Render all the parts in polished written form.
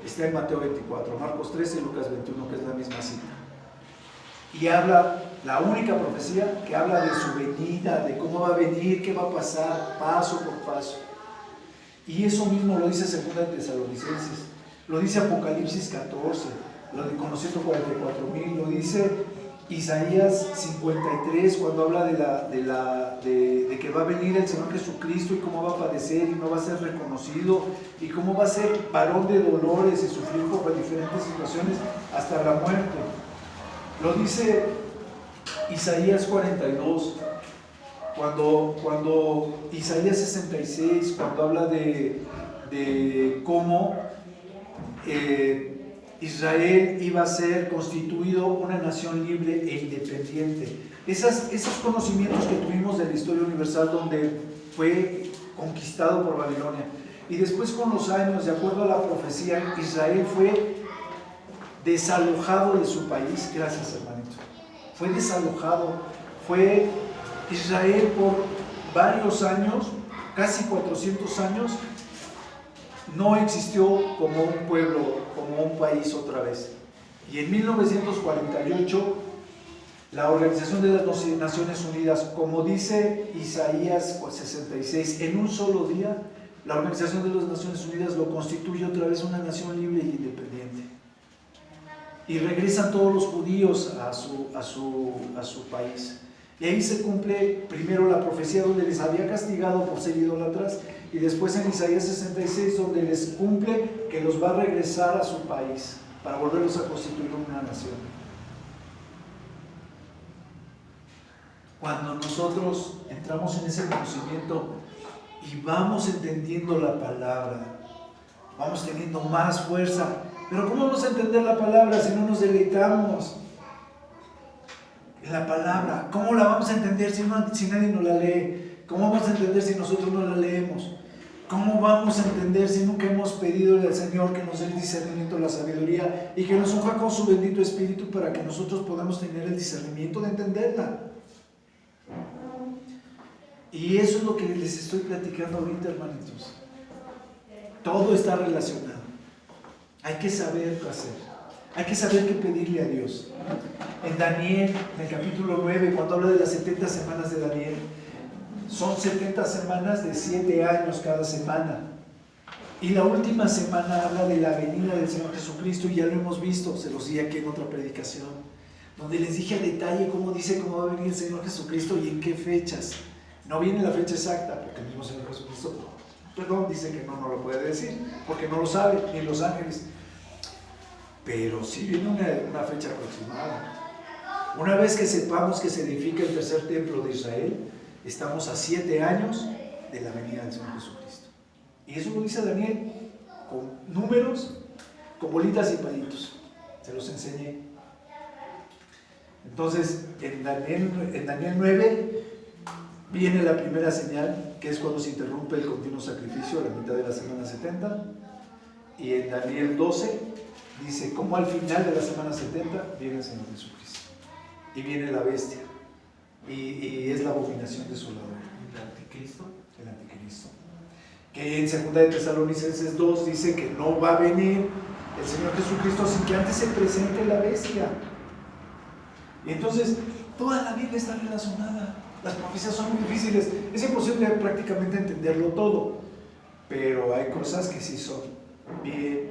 está en Mateo 24, Marcos 13 y Lucas 21, que es la misma cita. Y habla, la única profecía que habla de su venida, de cómo va a venir, qué va a pasar, paso por paso. Y eso mismo lo dice 2 de Tesalonicenses, lo dice Apocalipsis 14, lo de con los 144,000, lo dice Isaías 53, cuando habla de que va a venir el Señor Jesucristo y cómo va a padecer y no va a ser reconocido y cómo va a ser varón de dolores y sufrir por diferentes situaciones hasta la muerte. Lo dice Isaías 42, cuando Isaías 66, cuando habla de cómo Israel iba a ser constituido una nación libre e independiente. Esos conocimientos que tuvimos de la historia universal, donde fue conquistado por Babilonia. Y después, con los años, de acuerdo a la profecía, Israel fue desalojado de su país. Gracias, hermanito. Fue desalojado. Fue Israel por varios años, casi 400 años, no existió como un pueblo, como un país otra vez. Y en 1948, la Organización de las Naciones Unidas, como dice Isaías 66, en un solo día, la Organización de las Naciones Unidas lo constituye otra vez una nación libre y independiente. Y regresan todos los judíos a su país. Y ahí se cumple primero la profecía donde les había castigado por ser idólatras, y después en Isaías 66 donde les cumple que los va a regresar a su país para volverlos a constituir una nación. Cuando nosotros entramos en ese conocimiento y vamos entendiendo la palabra, vamos teniendo más fuerza. Pero ¿cómo vamos a entender la palabra si no nos deleitamos en la palabra? ¿Cómo la vamos a entender si nadie nos la lee? ¿Cómo vamos a entender si nosotros no la leemos? ¿Cómo vamos a entender si nunca hemos pedido al Señor que nos dé el discernimiento, la sabiduría y que nos unja con su bendito Espíritu para que nosotros podamos tener el discernimiento de entenderla? Y eso es lo que les estoy platicando ahorita, hermanitos. Todo está relacionado. Hay que saber qué hacer. Hay que saber qué pedirle a Dios. En Daniel, en el capítulo 9, cuando habla de las 70 semanas de Daniel, son 70 semanas de 7 años cada semana. Y la última semana habla de la venida del Señor Jesucristo, y ya lo hemos visto, se los di aquí en otra predicación, donde les dije a detalle cómo va a venir el Señor Jesucristo y en qué fechas. No viene la fecha exacta, porque el mismo Señor Jesucristo, dice que no lo puede decir, porque no lo sabe, ni los ángeles. Pero sí viene una fecha aproximada. Una vez que sepamos que se edifica el tercer templo de Israel, estamos a 7 años de la venida del Señor Jesucristo. Y eso lo dice Daniel, con números, con bolitas y palitos. Se los enseñé. Entonces, en Daniel 9 viene la primera señal, que es cuando se interrumpe el continuo sacrificio a la mitad de la semana 70. Y en Daniel 12 dice cómo al final de la semana 70 viene el Señor Jesucristo. Y viene la bestia. Y es la abominación desoladora. ¿El anticristo? El anticristo. Que en 2 de Tesalonicenses 2 dice que no va a venir el Señor Jesucristo sin que antes se presente la bestia. Y entonces, toda la Biblia está relacionada. Las profecías son muy difíciles. Es imposible prácticamente entenderlo todo. Pero hay cosas que sí son bien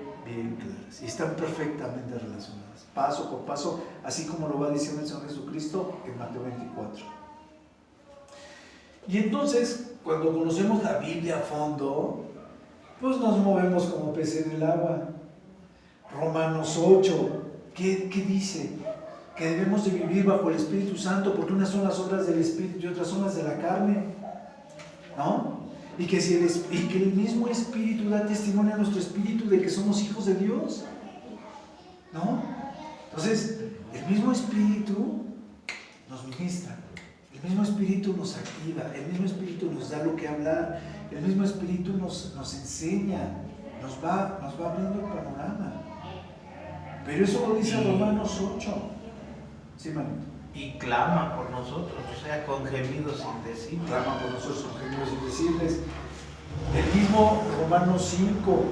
claras. Y están perfectamente relacionadas. Paso por paso, así como lo va diciendo el Señor Jesucristo en Mateo 24. Y entonces, cuando conocemos la Biblia a fondo, pues nos movemos como pez en el agua. Romanos 8, ¿qué dice? Que debemos de vivir bajo el Espíritu Santo, porque unas son las obras del Espíritu y otras son las de la carne, ¿no? Y que el mismo Espíritu da testimonio a nuestro espíritu de que somos hijos de Dios, ¿no? Entonces, el mismo Espíritu nos ministra, el mismo Espíritu nos activa, el mismo Espíritu nos da lo que hablar, el mismo Espíritu nos enseña, nos va abriendo el panorama. Pero eso lo dice Romanos 8. Sí, manito. Y clama por nosotros, o sea, con gemidos indecibles. Clama por nosotros con gemidos indecibles. El mismo Romanos 5,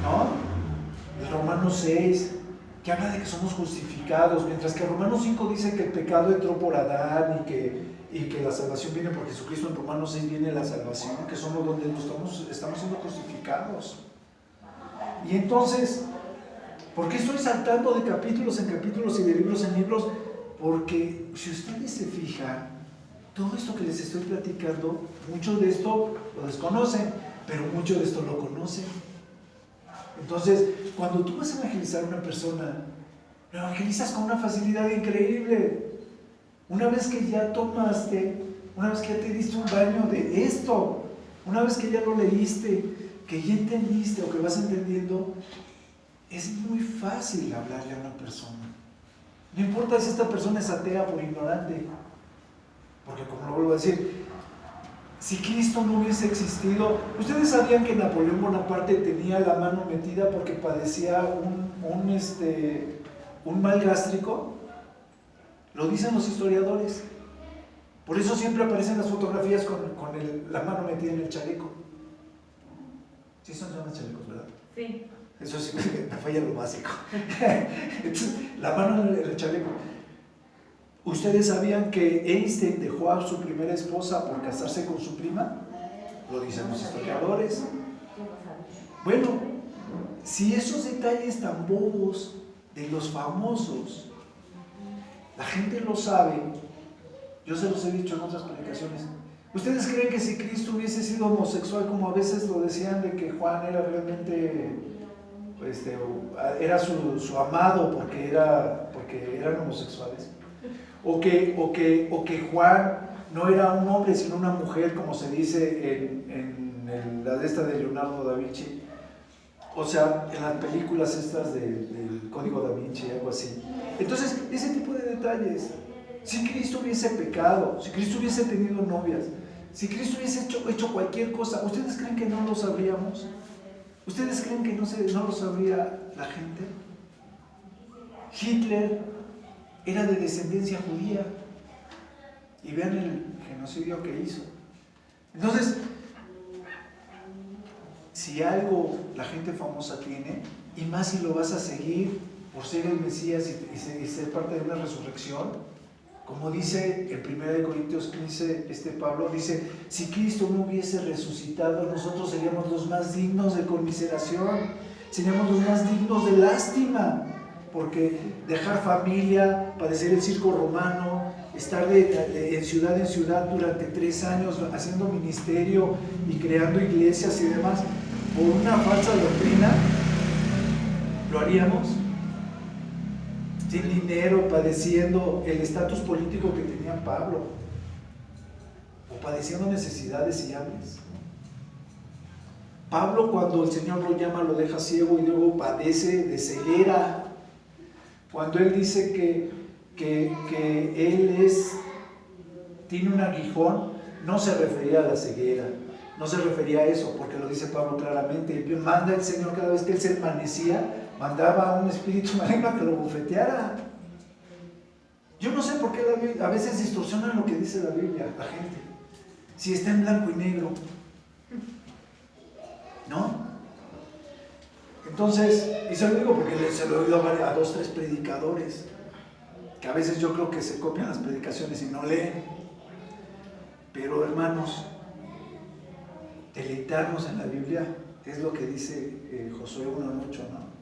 ¿no? Romanos 6, que habla de que somos justificados, mientras que Romanos 5 dice que el pecado entró por Adán y que la salvación viene por Jesucristo. En Romanos 6 viene la salvación, que somos donde estamos siendo justificados. Y entonces, ¿por qué estoy saltando de capítulos en capítulos y de libros en libros? Porque si ustedes se fijan, todo esto que les estoy platicando, mucho de esto lo desconocen, pero mucho de esto lo conocen. Entonces, cuando tú vas a evangelizar a una persona, lo evangelizas con una facilidad increíble. Una vez que ya tomaste, una vez que ya te diste un baño de esto, una vez que ya lo leíste, que ya entendiste o que vas entendiendo, es muy fácil hablarle a una persona. No importa si esta persona es atea por ignorante, porque como lo vuelvo a decir, si Cristo no hubiese existido, ¿ustedes sabían que Napoleón Bonaparte tenía la mano metida porque padecía un mal gástrico? Lo dicen los historiadores. Por eso siempre aparecen las fotografías con la mano metida en el chaleco. Sí son llaman chalecos, ¿verdad? Sí. Eso sí me falla lo básico. Entonces, la mano en el chaleco. ¿Ustedes sabían que Einstein dejó a su primera esposa por casarse con su prima? Lo dicen los historiadores. Bueno, si esos detalles tan bobos de los famosos, la gente lo sabe, yo se los he dicho en otras predicaciones. ¿Ustedes creen que si Cristo hubiese sido homosexual, como a veces lo decían, de que Juan era realmente, era su amado porque eran homosexuales? O que Juan no era un hombre sino una mujer, como se dice en la de esta de Leonardo da Vinci, o sea, en las películas estas del Código da Vinci, algo así. Entonces, ese tipo de detalles, si Cristo hubiese pecado, si Cristo hubiese tenido novias, si Cristo hubiese hecho cualquier cosa, ¿ustedes creen que no lo sabríamos? ¿Ustedes creen que no lo sabría la gente? Hitler era de descendencia judía y vean el genocidio que hizo. Entonces, si algo la gente famosa tiene, y más si lo vas a seguir por ser el Mesías y ser parte de una resurrección, como dice en 1 Corintios 15, Pablo dice, si Cristo no hubiese resucitado, nosotros seríamos los más dignos de conmiseración, seríamos los más dignos de lástima, porque dejar familia, padecer el circo romano, estar de ciudad en ciudad durante 3 años haciendo ministerio y creando iglesias y demás, por una falsa doctrina, ¿lo haríamos? Sin dinero, padeciendo el estatus político que tenía Pablo, o padeciendo necesidades y hambres. Pablo, cuando el Señor lo llama, lo deja ciego y luego padece de ceguera. Cuando él dice que él tiene un aguijón, no se refería a la ceguera, no se refería a eso, porque lo dice Pablo claramente. Manda el Señor, cada vez que él se envanecía, mandaba a un espíritu maligno a que lo bofeteara. Yo no sé por qué a veces distorsionan lo que dice la Biblia, la gente. Si está en blanco y negro, ¿no? Entonces, y se lo digo porque se lo he oído a 2 o 3 predicadores, que a veces yo creo que se copian las predicaciones y no leen. Pero hermanos, deleitarnos en la Biblia es lo que dice Josué 1:8, ¿no?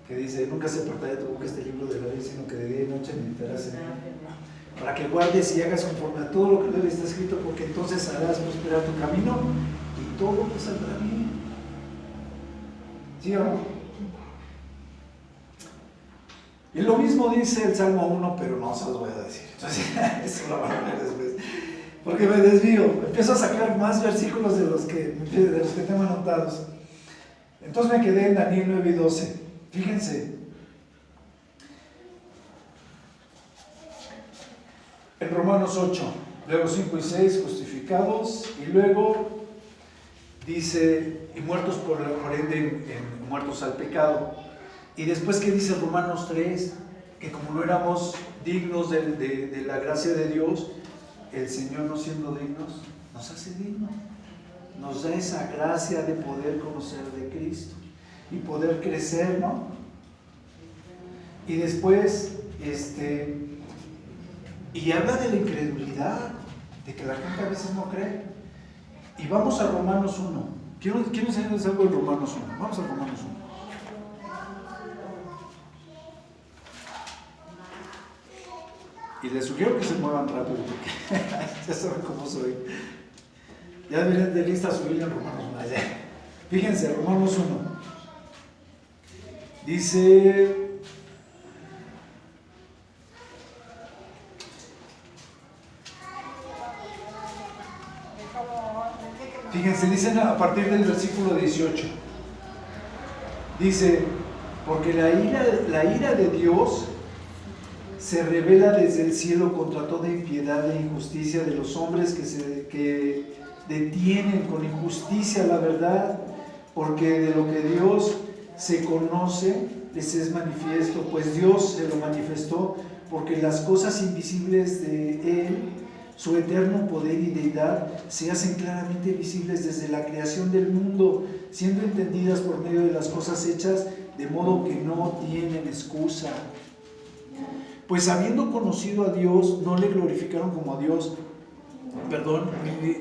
Que dice, nunca se apartará de tu boca este libro de la ley, sino que de día y noche meditarás en él, para que guardes y hagas conforme a todo lo que en él está escrito, porque entonces harás prosperar tu camino y todo te saldrá bien. ¿Sí o no? Y lo mismo dice el Salmo 1, pero no se los voy a decir. Entonces, eso lo van a ver después. Porque me desvío, empiezo a sacar más versículos de los que tengo anotados. Entonces me quedé en Daniel 9 y 12. Fíjense. En Romanos 8, luego 5 y 6, justificados, y luego dice, y muertos por ende, muertos al pecado. Y después, ¿qué dice Romanos 3? Que como no éramos dignos de la gracia de Dios, el Señor, no siendo dignos, nos hace dignos. Nos da esa gracia de poder conocer de Cristo. y poder crecer, ¿no? Y después, y habla de la incredulidad, de que la gente a veces no cree. Y vamos a Romanos 1. Quiero enseñarles algo de Romanos 1. Vamos a Romanos 1. Y les sugiero que se muevan rápido, porque ya saben cómo soy. Ya deberían de lista subir en Romanos 1. Fíjense, Romanos 1. Dice... Fíjense, dicen a partir del versículo 18. Dice, porque la ira de Dios se revela desde el cielo contra toda impiedad e injusticia de los hombres que detienen con injusticia la verdad, porque de lo que Dios se conoce les es manifiesto, pues Dios se lo manifestó, porque las cosas invisibles de Él, su eterno poder y deidad, se hacen claramente visibles desde la creación del mundo, siendo entendidas por medio de las cosas hechas, de modo que no tienen excusa. Pues habiendo conocido a Dios, no le glorificaron como a Dios,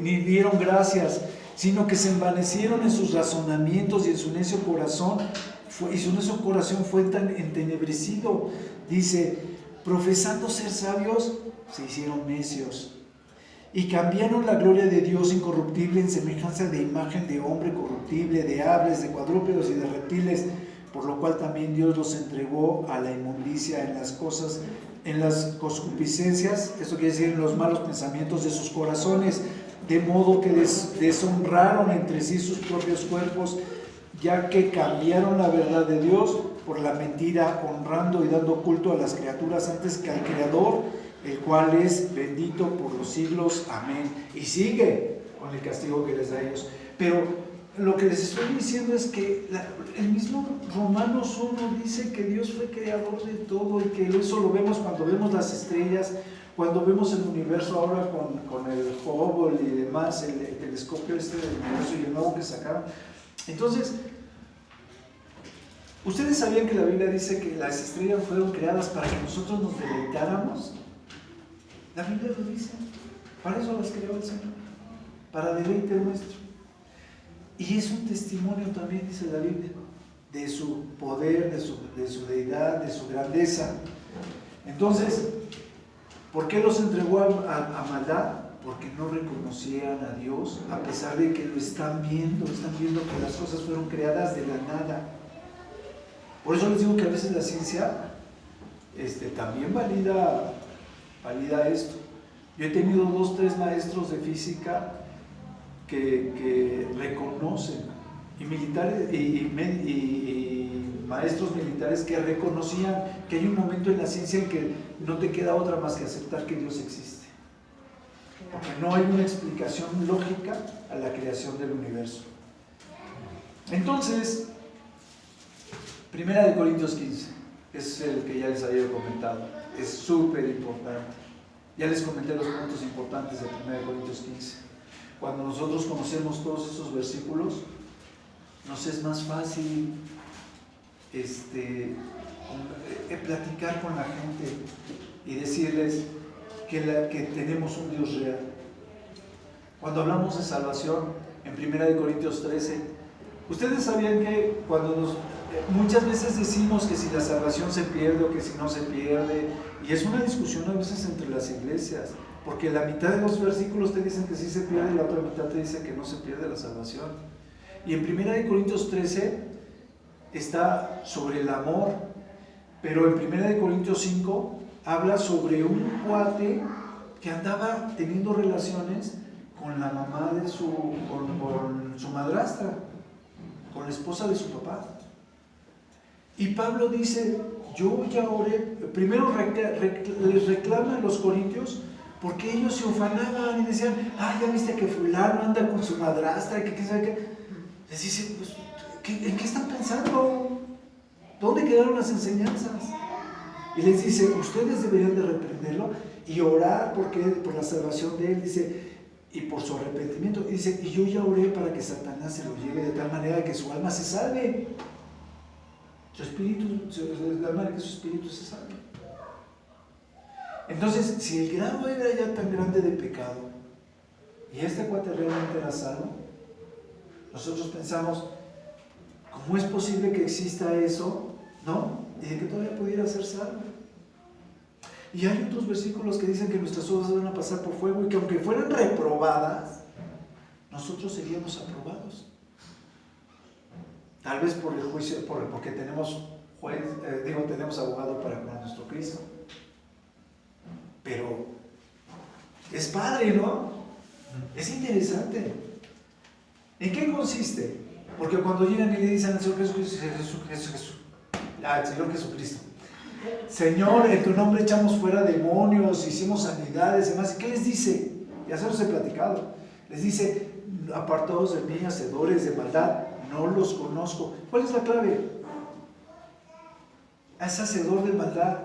ni dieron gracias, sino que se envanecieron en sus razonamientos y en su necio corazón, fue tan entenebrecido. Dice, profesando ser sabios, se hicieron necios. Y cambiaron la gloria de Dios incorruptible en semejanza de imagen de hombre corruptible, de aves, de cuadrúpedos y de reptiles, por lo cual también Dios los entregó a la inmundicia en las concupiscencias, esto quiere decir en los malos pensamientos de sus corazones, de modo que deshonraron entre sí sus propios cuerpos, ya que cambiaron la verdad de Dios por la mentira, honrando y dando culto a las criaturas antes que al Creador, el cual es bendito por los siglos. Amén. Y sigue con el castigo que les da a ellos. Pero lo que les estoy diciendo es que el mismo Romanos 1 dice que Dios fue creador de todo, y que eso lo vemos cuando vemos las estrellas, cuando vemos el universo ahora con el Hubble y demás, el telescopio del universo y el nuevo que sacaron. Entonces, ¿ustedes sabían que la Biblia dice que las estrellas fueron creadas para que nosotros nos deleitáramos? La Biblia lo dice. Para eso las creó el Señor, para deleite nuestro. Y es un testimonio también, dice la Biblia, de su poder, de su deidad, de su grandeza. Entonces, ¿por qué los entregó a maldad? Porque no reconocían a Dios, a pesar de que lo están viendo que las cosas fueron creadas de la nada. Por eso les digo que a veces la ciencia también valida esto. Yo he tenido 2, 3 maestros de física que reconocen, y militares y maestros militares que reconocían que hay un momento en la ciencia en que no te queda otra más que aceptar que Dios existe, porque no hay una explicación lógica a la creación del universo. Entonces, 1 Corintios 15 es el que ya les había comentado, es súper importante. Ya les comenté los puntos importantes de 1 Corintios 15. Cuando nosotros conocemos todos esos versículos, nos es más fácil platicar con la gente y decirles que tenemos un Dios real. Cuando hablamos de salvación, en 1 Corintios 13, ustedes sabían que muchas veces decimos que si la salvación se pierde o que si no se pierde, y es una discusión a veces entre las iglesias, porque la mitad de los versículos te dicen que sí se pierde y la otra mitad te dice que no se pierde la salvación. Y en 1 Corintios 13 está sobre el amor, pero en 1 Corintios 5 habla sobre un cuate que andaba teniendo relaciones con la mamá con su madrastra, con la esposa de su papá. Y Pablo dice, yo ya oré, primero les reclama a los corintios porque ellos se ufanaban y decían, ya viste que fulano anda con su madrastra, que qué sabe qué. Les dice, pues, ¿en qué están pensando? ¿Dónde quedaron las enseñanzas? Y les dice, ustedes deberían de reprenderlo y orar por la salvación de él, dice, y por su arrepentimiento. Y dice, y yo ya oré para que Satanás se lo lleve de tal manera que su alma se salve. Su espíritu, de manera que su espíritu se salve. Entonces, si el grado era ya tan grande de pecado, y este cuate realmente era salvo, nosotros pensamos, ¿cómo es posible que exista eso? ¿No? Y de que todavía pudiera ser salvo. Y hay otros versículos que dicen que nuestras obras van a pasar por fuego y que aunque fueran reprobadas, nosotros seríamos aprobados. Tal vez por el juicio, porque tenemos tenemos abogado para con nuestro Cristo. Pero es padre, ¿no? Es interesante. ¿En qué consiste? Porque cuando llegan y le dicen al Señor Jesucristo, Señor, en tu nombre echamos fuera demonios, hicimos sanidades y demás, ¿qué les dice? Ya se los he platicado. Les dice, apartados de mí, hacedores de maldad, no los conozco. ¿Cuál es la clave? Es hacedor de maldad.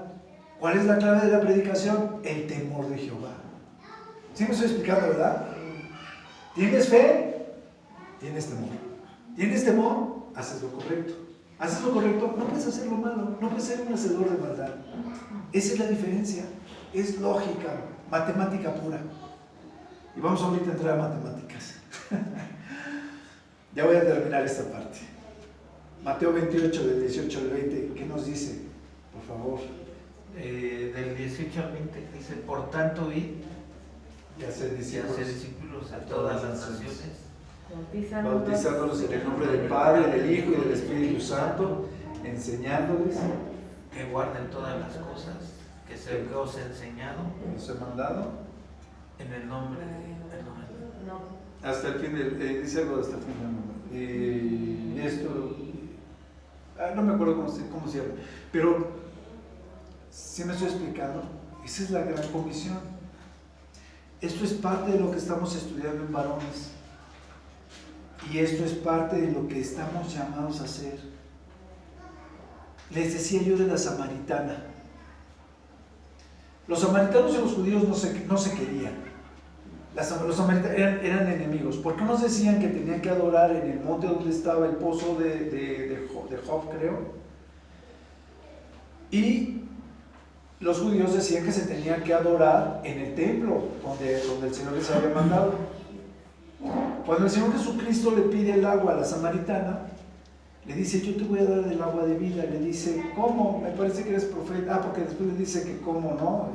¿Cuál es la clave de la predicación? El temor de Jehová. ¿Sí me estoy explicando, verdad? ¿Tienes fe? Tienes temor. ¿Tienes temor? Haces lo correcto. ¿Haces lo correcto? No puedes hacer lo malo. No puedes ser un hacedor de maldad. Esa es la diferencia. Es lógica, matemática pura. Y vamos ahorita a entrar a matemáticas. Ya voy a terminar esta parte. Mateo 28, del 18 al 20, ¿qué nos dice? Por favor. Del 18 al 20 dice, por tanto, id Y hacer discípulos a todas las naciones, bautizándolos en el nombre del Padre, del Hijo y del Espíritu Santo, enseñándoles que guarden todas las cosas que se os he enseñado, os he mandado, en el nombre hasta el fin del, dice algo hasta el fin del mundo. Y esto, no me acuerdo cómo se llama, pero si me estoy explicando, esa es la gran comisión. Esto es parte de lo que estamos estudiando en varones. Y esto es parte de lo que estamos llamados a hacer. Les decía yo de la samaritana. Los samaritanos y los judíos no se querían. Los samaritanos eran enemigos. ¿Por qué nos decían que tenían que adorar en el monte donde estaba el pozo de Job, creo? Y los judíos decían que se tenía que adorar en el templo donde el Señor les había mandado. Cuando el Señor Jesucristo le pide el agua a la samaritana, le dice, yo te voy a dar el agua de vida. Le dice, ¿cómo? Me parece que eres profeta. Porque después le dice que cómo, ¿no?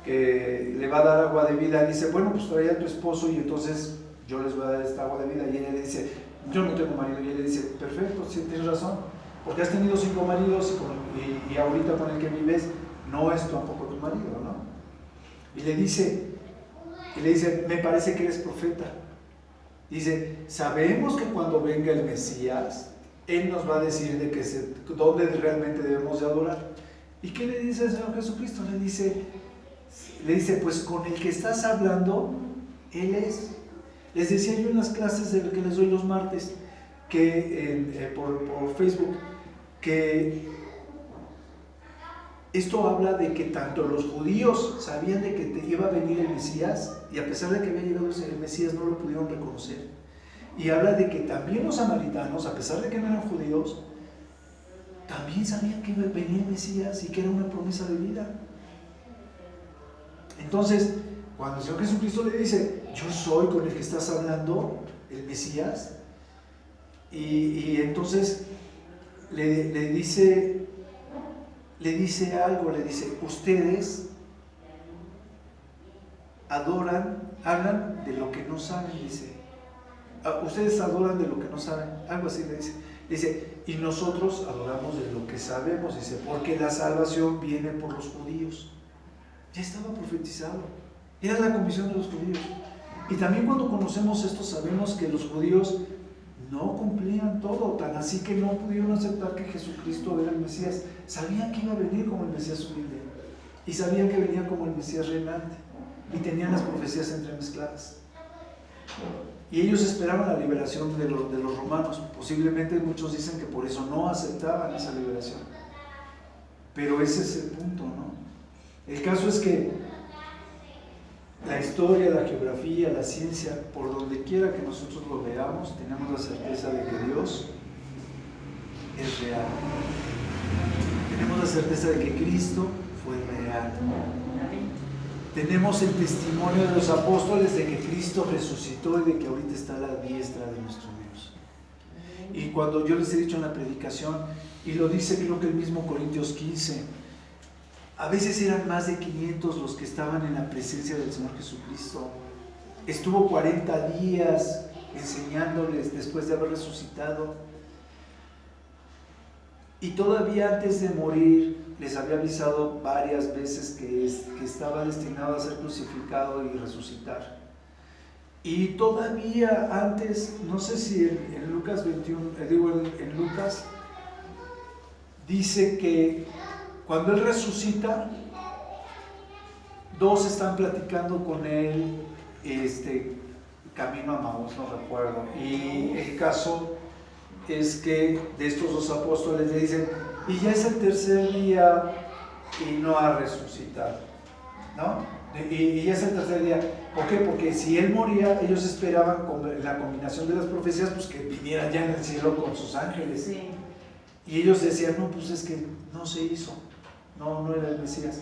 Que le va a dar agua de vida. Dice, bueno, pues trae a tu esposo y entonces yo les voy a dar esta agua de vida. Y ella le dice, yo no tengo marido. Y él le dice, perfecto, sí, tienes razón, porque has tenido 5 maridos y ahorita con el que vives no es tampoco tu marido, ¿no? Y le dice, me parece que eres profeta. Dice, sabemos que cuando venga el Mesías, Él nos va a decir dónde realmente debemos de adorar. ¿Y qué le dice el Señor Jesucristo? Le dice, pues con el que estás hablando, Él es. Les decía yo en las clases de que les doy los martes, que por Facebook, que esto habla de que tanto los judíos sabían de que te iba a venir el Mesías, y a pesar de que había llegado el Mesías no lo pudieron reconocer. Y habla de que también los samaritanos, a pesar de que no eran judíos, también sabían que venía el Mesías y que era una promesa de vida. Entonces, cuando el Señor Jesucristo le dice, yo soy con el que estás hablando, el Mesías, y entonces le dice algo, le dice, ustedes hablan de lo que no saben, dice. Ustedes adoran de lo que no saben, algo así le dice. Dice, y nosotros adoramos de lo que sabemos, dice, porque la salvación viene por los judíos. Ya estaba profetizado, era la comisión de los judíos. Y también cuando conocemos esto sabemos que los judíos no cumplían todo, tan así que no pudieron aceptar que Jesucristo era el Mesías. Sabían que iba a venir como el Mesías humilde y sabían que venía como el Mesías reinante y tenían las profecías entremezcladas. Y ellos esperaban la liberación de los romanos. Posiblemente muchos dicen que por eso no aceptaban esa liberación. Pero ese es el punto, ¿no? El caso es que la historia, la geografía, la ciencia, por donde quiera que nosotros lo veamos, tenemos la certeza de que Dios es real. Tenemos la certeza de que Cristo fue real. Tenemos el testimonio de los apóstoles de que Cristo resucitó y de que ahorita está a la diestra de nuestro Dios. Y cuando yo les he dicho en la predicación, y lo dice creo que el mismo Corintios 15, a veces eran más de 500 los que estaban en la presencia del Señor Jesucristo. Estuvo 40 días enseñándoles después de haber resucitado. Y todavía antes de morir les había avisado varias veces que estaba destinado a ser crucificado y resucitar. Y todavía antes, no sé si en Lucas 21, en Lucas, dice que cuando él resucita, dos están platicando con él, camino a Maús, no recuerdo. Y el caso es que de estos dos apóstoles le dicen, y ya es el tercer día y no ha resucitado, ¿no? Y ya es el tercer día. ¿Por qué? Porque si él moría, ellos esperaban con la combinación de las profecías, pues que viniera ya en el cielo con sus ángeles. Sí. Y ellos decían, no, pues es que no se hizo, no era el Mesías.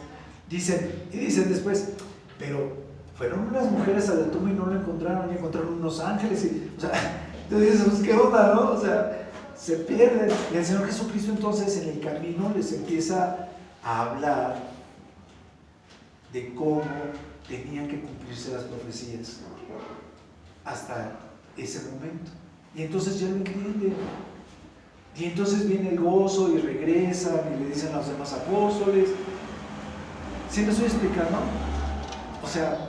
Dicen después, pero fueron unas mujeres a la tumba y no lo encontraron, y encontraron unos ángeles. O sea, tú dices, pues qué onda, ¿no? O sea, se pierden. Y el Señor Jesucristo entonces en el camino les empieza a hablar de cómo tenían que cumplirse las profecías hasta ese momento. Y entonces ya lo entienden. Y entonces viene el gozo y regresan y le dicen a los demás apóstoles. ¿Sí me estoy explicando? O sea,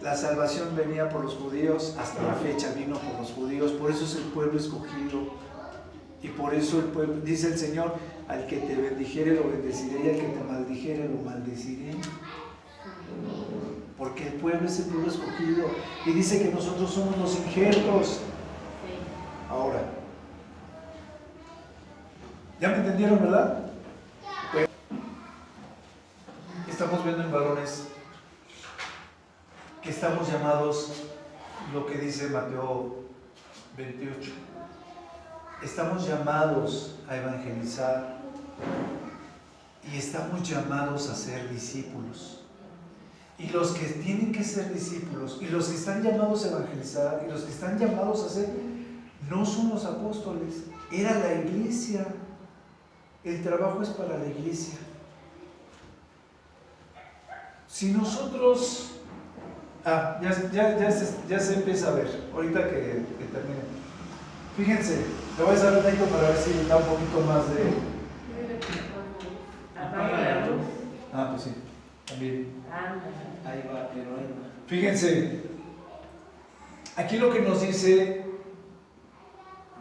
la salvación venía por los judíos, hasta la fecha vino por los judíos, por eso es el pueblo escogido. Y por eso el pueblo, dice el Señor, al que te bendijere lo bendeciré y al que te maldijere lo maldeciré. Porque el pueblo es el pueblo escogido. Y dice que nosotros somos los injertos. Ahora, ¿ya me entendieron, verdad? Bueno, estamos viendo en varones que estamos llamados, lo que dice Mateo 28, estamos llamados a evangelizar y estamos llamados a ser discípulos. Y los que tienen que ser discípulos, y los que están llamados a evangelizar, y los que están llamados a ser, no son los apóstoles, era la iglesia. El trabajo es para la iglesia. Si nosotros... ya se empieza a ver, ahorita que termine. Fíjense, le voy a hacer un tanto para ver si da un poquito más de... Pues sí, también. Ahí va, pero ahí va. Fíjense, aquí lo que nos dice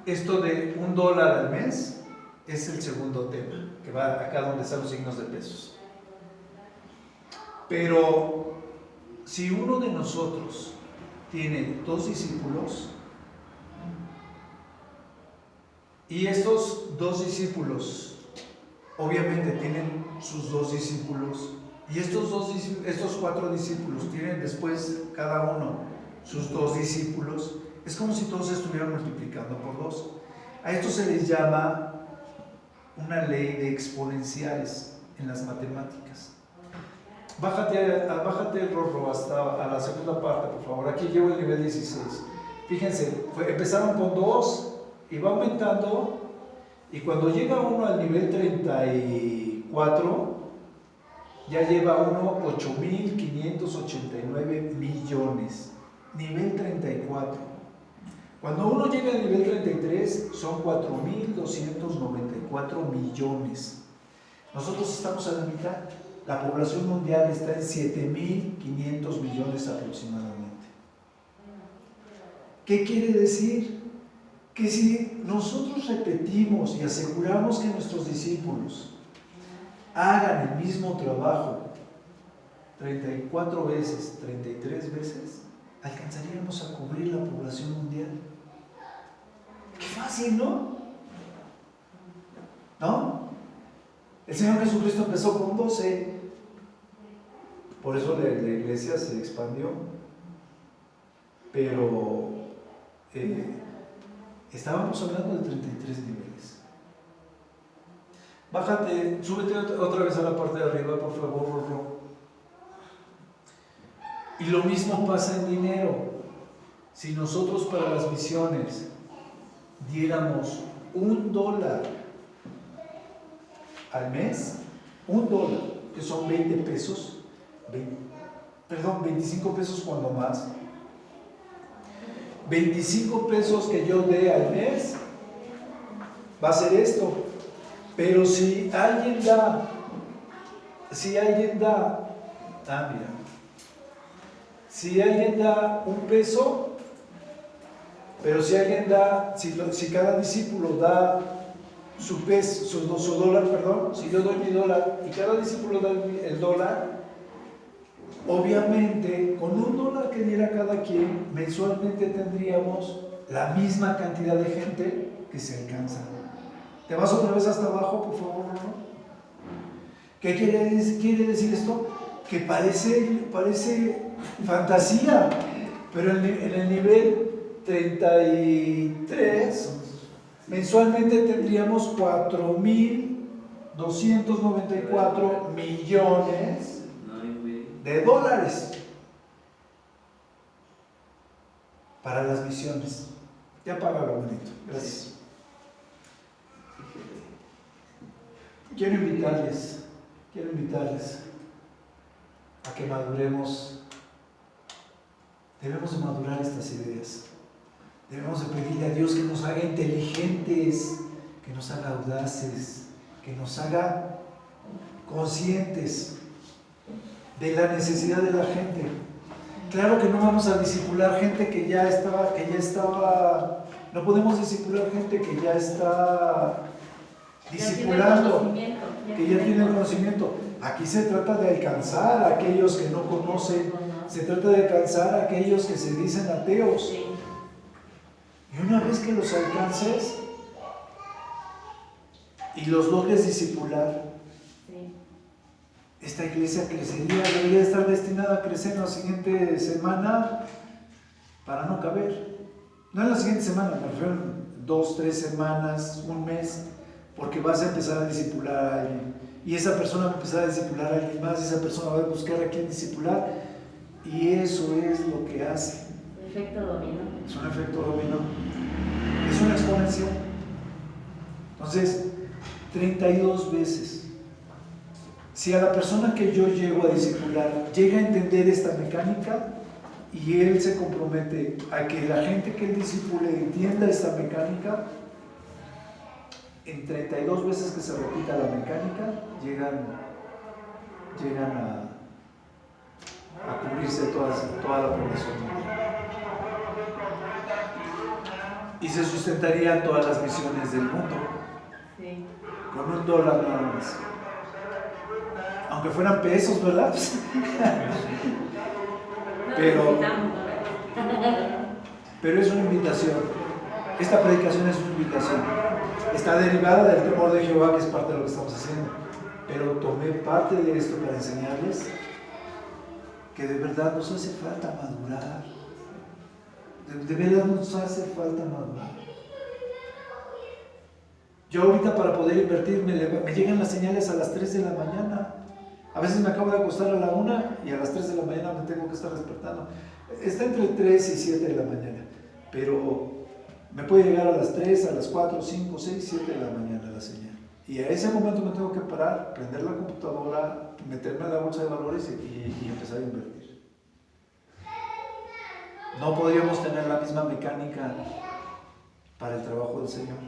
esto de $1 al mes es el segundo tema, que va acá donde están los signos de pesos. Pero si uno de nosotros tiene 2 discípulos y estos 2 discípulos obviamente tienen sus 2 discípulos y estos 4 discípulos tienen después cada uno sus 2 discípulos, es como si todos estuvieran multiplicando por 2. A esto se les llama una ley de exponenciales en las matemáticas. Bájate el rorro hasta a la segunda parte, por favor. Aquí llevo el nivel 16. Fíjense, empezaron con 2 y va aumentando, y cuando llega uno al nivel 34, ya lleva uno 8.589 millones. Nivel 34. Cuando uno llega al nivel 33, son 4.294 millones. Nosotros estamos a la mitad. La población mundial está en 7.500 millones aproximadamente. ¿Qué quiere decir? Que si nosotros repetimos y aseguramos que nuestros discípulos hagan el mismo trabajo 34 veces, 33 veces, alcanzaríamos a cubrir la población mundial. ¡Qué fácil!, ¿no? ¿No? El Señor Jesucristo empezó con 12, por eso la iglesia se expandió, pero estábamos hablando de 33 Bájate, súbete otra vez a la parte de arriba, por favor, Rorro. Y lo mismo pasa en dinero. Si nosotros para las misiones diéramos $1 al mes, $1, que son 20 pesos, 25 pesos cuando más, 25 pesos que yo dé al mes, va a ser esto. Pero si alguien da, mira, si alguien da $1, pero si alguien da, si cada discípulo da su dólar, perdón, si yo doy mi dólar y cada discípulo da el dólar, obviamente con $1 que diera cada quien, mensualmente tendríamos la misma cantidad de gente que se alcanza. ¿Te vas otra vez hasta abajo, por favor, ¿no? ¿Qué quiere decir esto? Que parece fantasía, pero en el nivel 33, mensualmente tendríamos 4.294 millones de dólares para las misiones. Ya apágalo, bonito. Gracias. Quiero invitarles a que maduremos. Debemos de madurar estas ideas. Debemos de pedirle a Dios que nos haga inteligentes, que nos haga audaces, que nos haga conscientes de la necesidad de la gente. Claro que no vamos a discipular gente que ya estaba, no podemos discipular gente que ya está discipulando, que ya tiene el conocimiento. Aquí se trata de alcanzar a aquellos que no conocen, se trata de alcanzar a aquellos que se dicen ateos. Y una vez que los alcances y los logres discipular, esta iglesia debería estar destinada a crecer en la siguiente semana para no caber. No en la siguiente semana, me refiero en 2, 3 semanas, un mes, porque vas a empezar a discipular a alguien. Y esa persona va a empezar a discipular a alguien más, y esa persona va a buscar a quien discipular. Y eso es lo que hace. Efecto dominó. Es un efecto dominó. Es una exponencial. Entonces, 32 veces. Si a la persona que yo llego a discipular llega a entender esta mecánica y él se compromete a que la gente que él discipule entienda esta mecánica, en 32 veces que se repita la mecánica, llegan a cubrirse toda la población mundial. Y se sustentarían todas las misiones del mundo. Sí. Con $1 nada más. Aunque fueran pesos, ¿verdad? Pero es una invitación. Esta predicación es una invitación. Está derivada del temor de Jehová, que es parte de lo que estamos haciendo. Pero tomé parte de esto para enseñarles que de verdad nos hace falta madurar. De verdad nos hace falta madurar. Yo ahorita, para poder invertir, me llegan las señales a las 3 de la mañana. A veces me acabo de acostar a la 1 y a las 3 de la mañana me tengo que estar despertando. Está entre 3 y 7 de la mañana, pero me puede llegar a las 3, a las 4, 5, 6, 7 de la mañana la señal. Y a ese momento me tengo que parar, prender la computadora, meterme en la bolsa de valores y empezar a invertir. No podríamos tener la misma mecánica para el trabajo del Señor.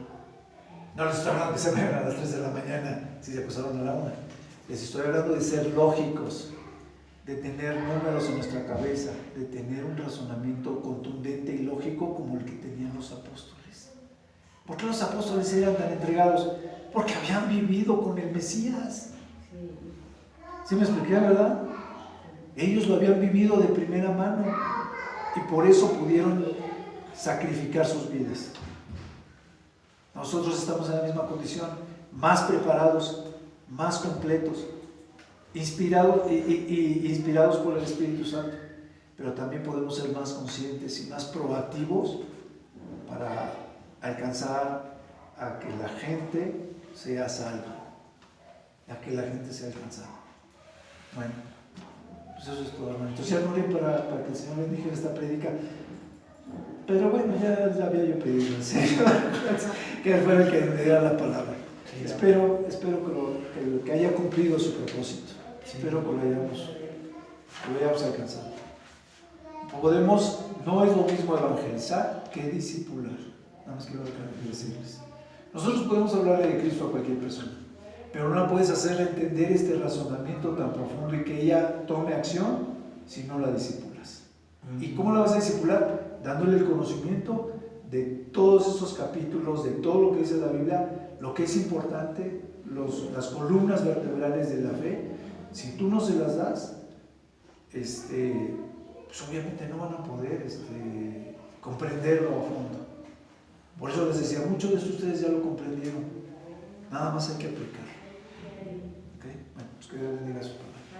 No les estoy hablando de que se vayan a las 3 de la mañana si se acostaron a la 1. Les estoy hablando de ser lógicos, de tener números en nuestra cabeza, de tener un razonamiento contundente y lógico como el que tenían los apóstoles. ¿Por qué los apóstoles eran tan entregados? Porque habían vivido con el Mesías. ¿Sí me expliqué, verdad? Ellos lo habían vivido de primera mano y por eso pudieron sacrificar sus vidas. Nosotros estamos en la misma condición, más preparados, más completos, inspirados por el Espíritu Santo, pero también podemos ser más conscientes y más proactivos para alcanzar a que la gente sea salva. a que la gente sea alcanzada. Bueno, pues eso es todo, hermano. Entonces ya no oré para que el Señor bendiga esta prédica. Pero bueno, ya la había yo pedido al Señor que Él fuera el que me diera la palabra. Sí, Espero que haya cumplido su propósito. Espero que lo hayamos alcanzado. No es lo mismo evangelizar que discipular. Nada más quiero decirles. Nosotros podemos hablarle de Cristo a cualquier persona, pero no la puedes hacerle entender este razonamiento tan profundo y que ella tome acción si no la discipulas. ¿Y cómo la vas a discipular? Dándole el conocimiento de todos esos capítulos, de todo lo que dice la Biblia, lo que es importante, las columnas vertebrales de la fe. Si tú no se las das, pues obviamente no van a poder comprenderlo a fondo. Por eso les decía, muchos de ustedes ya lo comprendieron, nada más hay que aplicarlo.